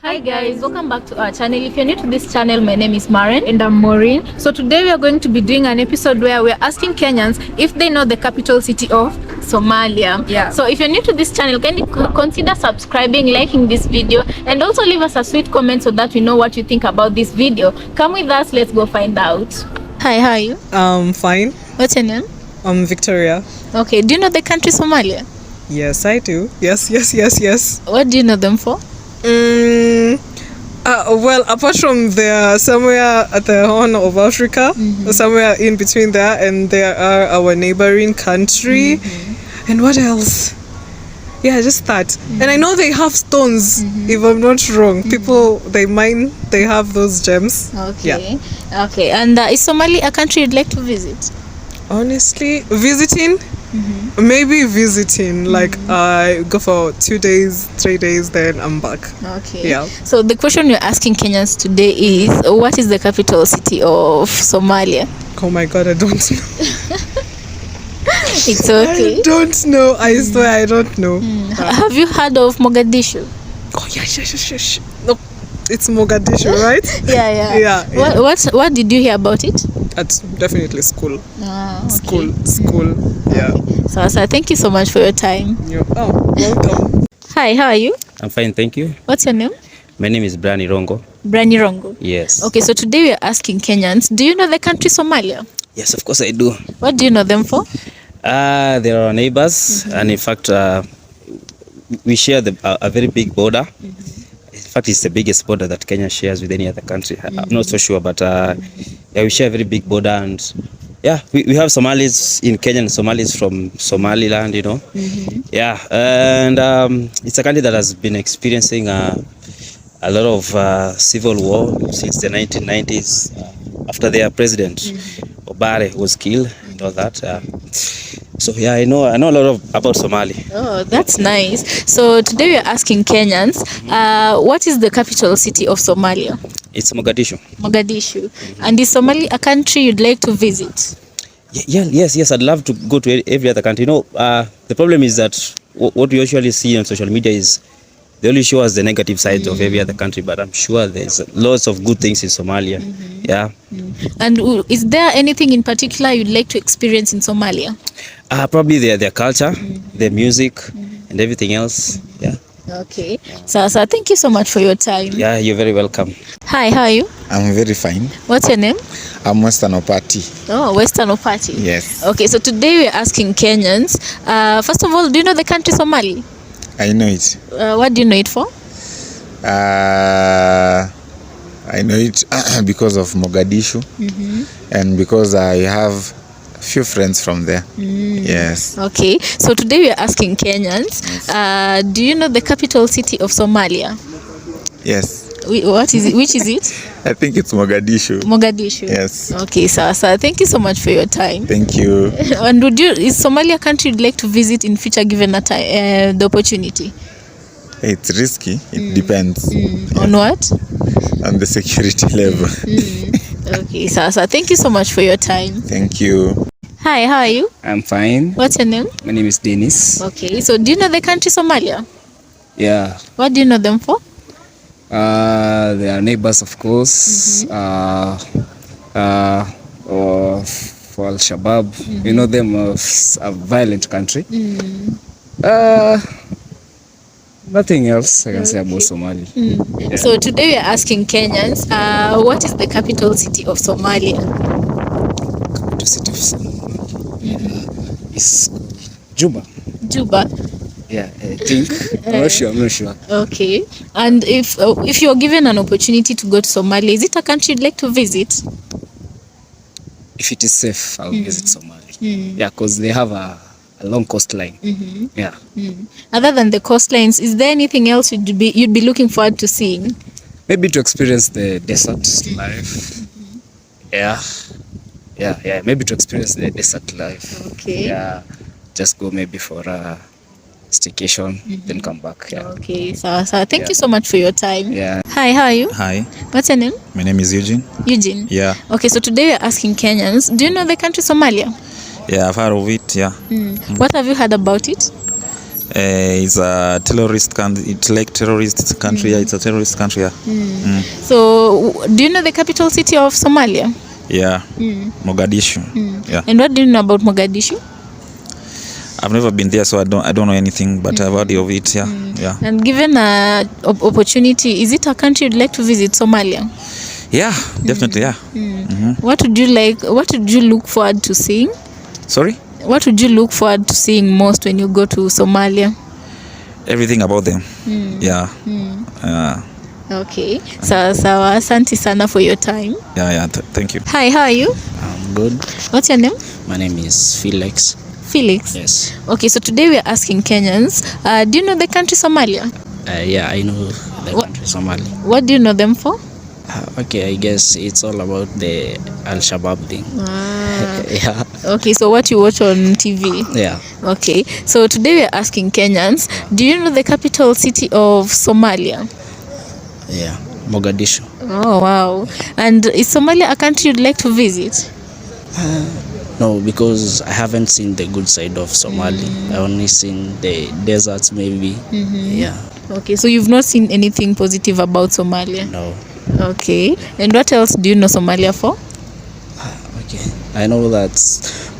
Hi guys, welcome back to our channel. If you're new to this channel, my name is Maren and I'm Maureen. So today we are going to be doing an episode where we're asking Kenyans if they know the capital city of Somalia. So if you're new to this channel, can you consider subscribing, liking this video, and also leave us a sweet comment so that we know what you think about this video. Come with us, let's go find out. Hi, how are you? Fine. What's your name? Victoria. Okay, do you know the country Somalia? Yes, I do. Yes. What do you know them for? Well, apart from they're somewhere at the Horn of Africa, somewhere in between there, and they are our neighboring country. And what else? Yeah, just that. And I know they have stones, if I'm not wrong. People, they mine, they have those gems. Okay. Yeah. Okay, and is Somalia a country you'd like to visit? Honestly, visiting? Maybe visiting, like I go for 2 days, 3 days, then I'm back. Okay. Yeah. So the question you're asking Kenyans today is, what is the capital city of Somalia? Oh my God, I don't know. It's okay. I don't know. I swear I don't know. Have you heard of Mogadishu? Oh yeah. No, it's Mogadishu, right? Yeah. What did you hear about it? That's definitely school. Okay. School. Yeah. So thank you so much for your time. Welcome. Hi, how are you? I'm fine, thank you. What's your name? My name is Brani Rongo. Brani Rongo. Yes. Okay, so today we are asking Kenyans, do you know the country Somalia? Yes, of course I do. What do you know them for? They are our neighbors, and in fact, we share a very big border. In fact, it's the biggest border that Kenya shares with any other country. I'm not so sure, but yeah, we share a very big border, and yeah, we have Somalis in Kenya and Somalis from Somaliland, you know. Yeah, and it's a country that has been experiencing a lot of civil war since the 1990s, after their president Obare was killed and all that. So yeah, I know a lot about Somali. Oh, that's nice. So today we are asking Kenyans, what is the capital city of Somalia? It's Mogadishu. Mogadishu. And is Somalia a country you'd like to visit? Yes, I'd love to go to every other country. You know, the problem is that what we usually see on social media is they only show us the negative sides of every other country, but I'm sure there's lots of good things in Somalia. Yeah. And is there anything in particular you'd like to experience in Somalia? Probably their culture, their music, and everything else. Yeah. Okay. So thank you so much for your time. Yeah, you're very welcome. Hi, how are you? I'm very fine. What's your name? I'm Western Opati. Oh, Western Opati. Yes. Okay, so today we're asking Kenyans, first of all, do you know the country Somali? I know it. What do you know it for? I know it because of Mogadishu, and because I have a few friends from there. Yes. Okay, so today we are asking Kenyans, do you know the capital city of Somalia? Yes. What is it? Which is it? I think it's Mogadishu. Mogadishu. Yes. Okay, so thank you so much for your time. Thank you. And is Somalia a country you'd like to visit in future given the opportunity? It's risky. It depends. On what? On the security level. Okay, so thank you so much for your time. Thank you. Hi, how are you? I'm fine. What's your name? My name is Dennis. Okay, so do you know the country Somalia? Yeah. What do you know them for? They are neighbors, of course. Or for Al-Shabaab. You know them as a violent country. Nothing else I can say about Somali. Yeah. So today we are asking Kenyans, what is the capital city of Somalia? Capital city of Somalia is Juba. Juba. Yeah, I think. I'm not sure. Okay. And if you're given an opportunity to go to Somalia, is it a country you'd like to visit? If it is safe, I'll visit Somali. Yeah, because they have a long coastline. Yeah. Other than the coastlines, is there anything else you'd be looking forward to seeing? Maybe to experience the desert life. Yeah. Maybe to experience the desert life. Okay. Yeah. Just go maybe for a staycation, then come back. Yeah. Okay. So thank you so much for your time. Yeah. Hi, how are you? Hi, What's your name? my name is Eugene. Eugene. Yeah, Okay, so today we're asking Kenyans, do you know the country Somalia? I've heard of it. Yeah, What have you heard about it? It's a terrorist country. It's like terrorist country. Yeah, it's a terrorist country. Yeah. So do you know the capital city of Somalia? Yeah. Mogadishu. Yeah. And what do you know about Mogadishu? I've never been there, so I don't know anything, but I've heard of it. Yeah. Yeah. And given a opportunity, is it a country you'd like to visit, Somalia? Yeah, definitely. Yeah. What would you like? What would you look forward to seeing? Sorry? What would you look forward to seeing most when you go to Somalia? Everything about them. Yeah. Okay. Sawa, asante sana for your time. Yeah. Thank you. Hi, how are you? I'm good. What's your name? My name is Felix. Felix. Yes. Okay, so today we are asking Kenyans, do you know the country Somalia? Yeah, I know the country Somali. What do you know them for? Okay, I guess it's all about the Al-Shabaab thing. Yeah. Okay, so what you watch on TV? Yeah. Okay, so today we are asking Kenyans, do you know the capital city of Somalia? Yeah. Mogadishu. Oh, wow. And is Somalia a country you'd like to visit? No, because I haven't seen the good side of Somali. I only seen the deserts maybe. Yeah. Okay, so you've not seen anything positive about Somalia? No. Okay, and what else do you know Somalia for? Okay. I know that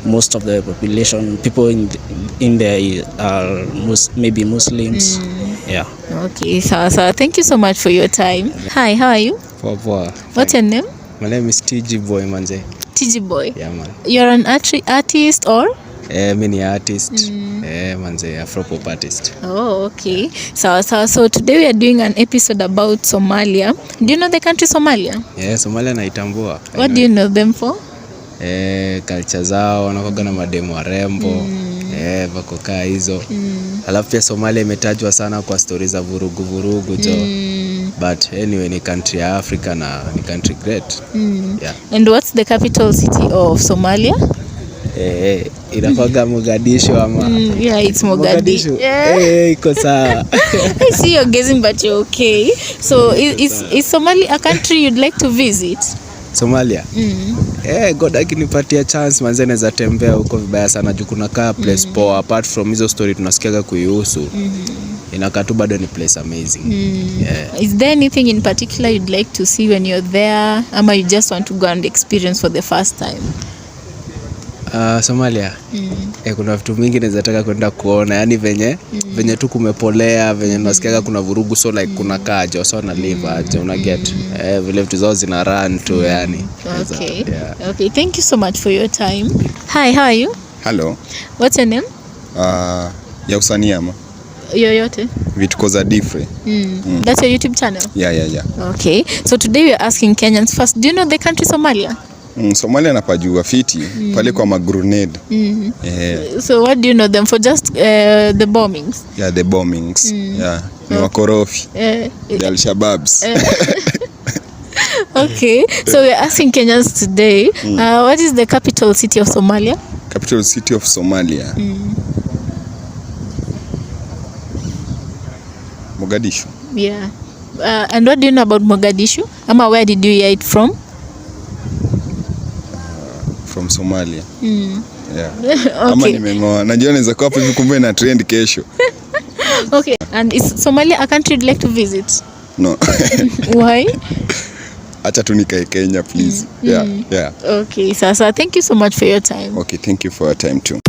most of the population, people in there are maybe Muslims. Yeah. Okay, so thank you so much for your time. Hi, how are you? Poa. What's your name? My name is TG Boy manze. TG Boy. Yeah man. You're an artist or? Many artist. Manze, Afro-pop artist. Oh, okay. So today we are doing an episode about Somalia. Do you know the country Somalia? Yeah, Somalia naitambua. What do you know them for? Culture zao, wanakuwa na mademu warembo. Vako kaa hizo. Alafu pia Somalia imetajwa sana kwa story za vurugu jo. But anyway, ni country ya Africa na ni country great. Yeah. And what's the capital city of Somalia? Inakuwaga Mogadishu ama? Yeah, it's Mogadishu. Iko sawa. I see you're guessing, but you're okay. So is Somalia a country you'd like to visit? Somalia? God akinipatia chance manze naweza tembea huko vibaya sana juu kuna kaa place poa. Apart from hizo story tunasikiaga kuihusu. Inakaa tu bado ni place amazing. Yeah. Is there anything in particular you'd like to see when you're there, ama you just want to go and experience for the first time? Somalia. Kuna vitu mingi naweza taka kwenda kuona, yani venye tu kumepolea, venye nasikiaga kuna vurugu, so like kuna kaja so na live aje una get vile vitu zao zina run tu yani. Okay. Yeah. Okay, thank you so much for your time. Hi, how are you? Hello. What's your name? Ya usanii ama? Yoyote. Vituko za different. That's your YouTube channel? Yeah. Okay. So today we are asking Kenyans first, do you know the country Somalia? Somalia napajua fiti pale kwa magrenade. So what do you know them for? Just the bombings? Yeah, the bombings. Yeah, ni wakorofi. The Al-Shababs. Okay, so we're asking Kenyans today, what is the capital city of Somalia? Capital city of Somalia. Mogadishu. Yeah. And what do you know about Mogadishu? Ama where did you hear it from? From Somalia. Yeah. Okay. Ama nimengoa. Najua naweza kuwa hapo hivi kumbe na trend kesho. Okay. And is Somalia a country you'd like to visit? No. Why? Acha tu nikae Kenya please. Yeah. Okay, so thank you so much for your time. Okay, thank you for your time too.